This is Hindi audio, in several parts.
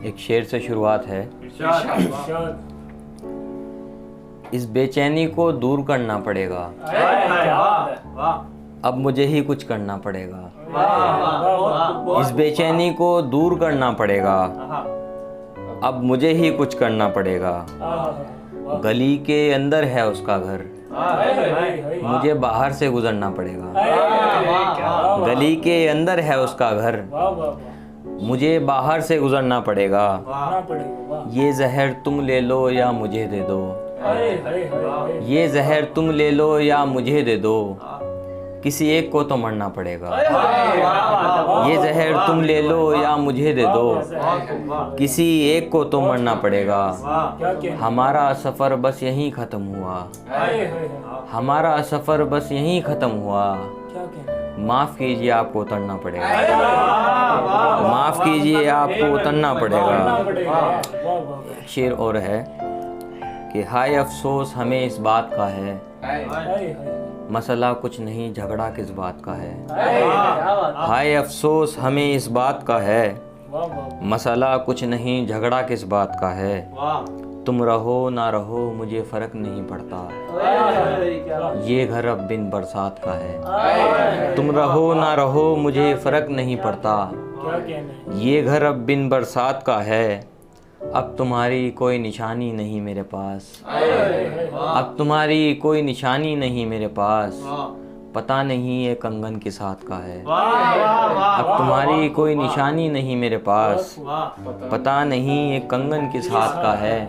एक शेर से शुरुआत है। इस बेचैनी को दूर करना पड़ेगा, अब मुझे ही कुछ करना पड़ेगा। इस बेचैनी को दूर करना पड़ेगा, अब मुझे ही कुछ करना पड़ेगा। गली के अंदर है उसका घर, मुझे बाहर से गुजरना पड़ेगा। गली के अंदर है उसका घर, मुझे बाहर से गुजरना पड़ेगा। ये जहर तुम ले लो या मुझे दे दो, ये जहर तुम ले लो या मुझे दे दो, किसी एक को तो मरना पड़ेगा। ये जहर तुम ले लो या मुझे दे दो, किसी एक को तो मरना पड़ेगा। हमारा सफ़र बस यहीं ख़त्म हुआ, हमारा सफ़र बस यहीं ख़त्म हुआ। माफ़ कीजिए आपको उतरना पड़ेगा, माफ़ कीजिए आपको उतरना पड़ेगा। शेर और है कि हाय अफसोस हमें इस बात का है, मसला कुछ नहीं झगड़ा किस बात का है। हाय अफसोस हमें इस बात का है, मसला कुछ नहीं झगड़ा किस बात का है। तुम रहो ना रहो मुझे फ़र्क नहीं पड़ता, ये घर अब बिन बरसात का है। तुम रहो ना रहो मुझे फ़र्क नहीं पड़ता, ये घर अब बिन बरसात का है। अब तुम्हारी कोई निशानी नहीं मेरे पास, अब तुम्हारी कोई निशानी नहीं मेरे पास, पता नहीं ये कंगन किस हाथ का है। अब तुम्हारी कोई निशानी नहीं मेरे पास, पता नहीं ये कंगन किस हाथ का है।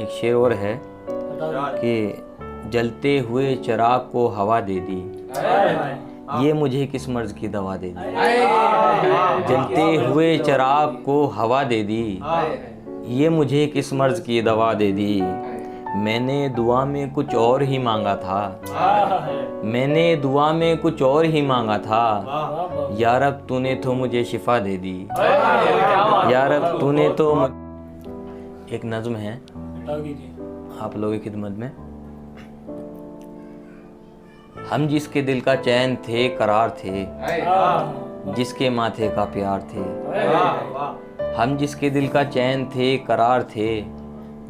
एक शेर और है कि जलते हुए चिराग को हवा दे दी, ये मुझे किस मर्ज की दवा दे दी। जलते हुए चिराग को हवा दे दी, ये मुझे किस मर्ज की दवा दे दी। मैंने दुआ में कुछ और ही मांगा था, मैंने दुआ में कुछ और ही मांगा था। या रब तूने तो मुझे शिफा दे दी, या रब तूने तो। एक नज़्म है आप लोगों की खिदमत में। हम जिसके दिल का चैन थे करार थे, जिसके माथे का प्यार थे। हम जिसके दिल का चैन थे करार थे,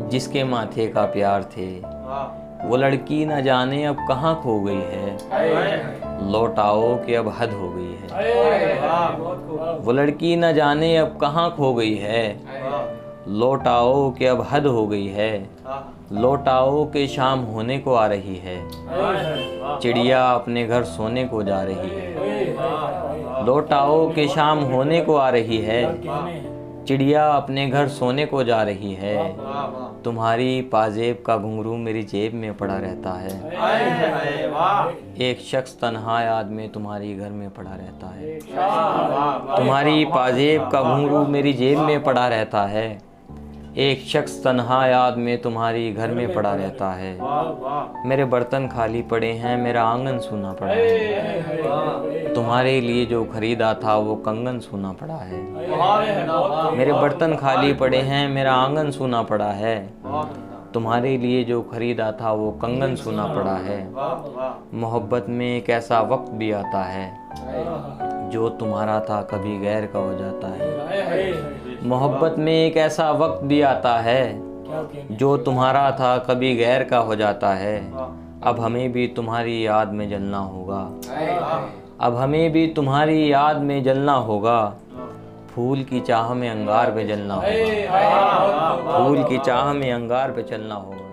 जिसके माथे का प्यार थे। वो लड़की न जाने अब कहाँ खो गई है, लौट आओ कि अब हद हो गई है। वो लड़की न जाने अब कहाँ खो गई है, लौट आओ कि अब हद हो गई है। लौट आओ कि शाम होने को आ रही है, चिड़िया अपने घर सोने को जा रही है। लौट आओ कि शाम होने को आ रही है, चिड़िया अपने घर सोने को जा रही है। तुम्हारी पाजेब का घुंघरू मेरी जेब में पड़ा रहता है, एक शख्स तन्हा याद में तुम्हारी घर में पड़ा रहता है। तुम्हारी पाजेब का घुंघरू मेरी जेब में पड़ा रहता है, एक शख्स तन्हा याद में तुम्हारी घर में पड़ा रहता है। मेरे बर्तन खाली पड़े हैं, मेरा आंगन सूना पड़ा है, तुम्हारे लिए जो खरीदा था वो कंगन सूना पड़ा है। मेरे बर्तन खाली पड़े हैं, मेरा आंगन सूना पड़ा है, तुम्हारे लिए जो खरीदा था वो कंगन सूना पड़ा है। मोहब्बत में एक ऐसा वक्त भी आता है, जो तुम्हारा था कभी गैर का हो जाता है। मोहब्बत में एक ऐसा वक्त भी आता है, जो तुम्हारा था कभी गैर का हो जाता है। अब हमें भी तुम्हारी याद में जलना होगा, अब हमें भी तुम्हारी याद में जलना होगा। फूल की चाह में अंगार पे जलना होगा, फूल की चाह में अंगार पे चलना होगा।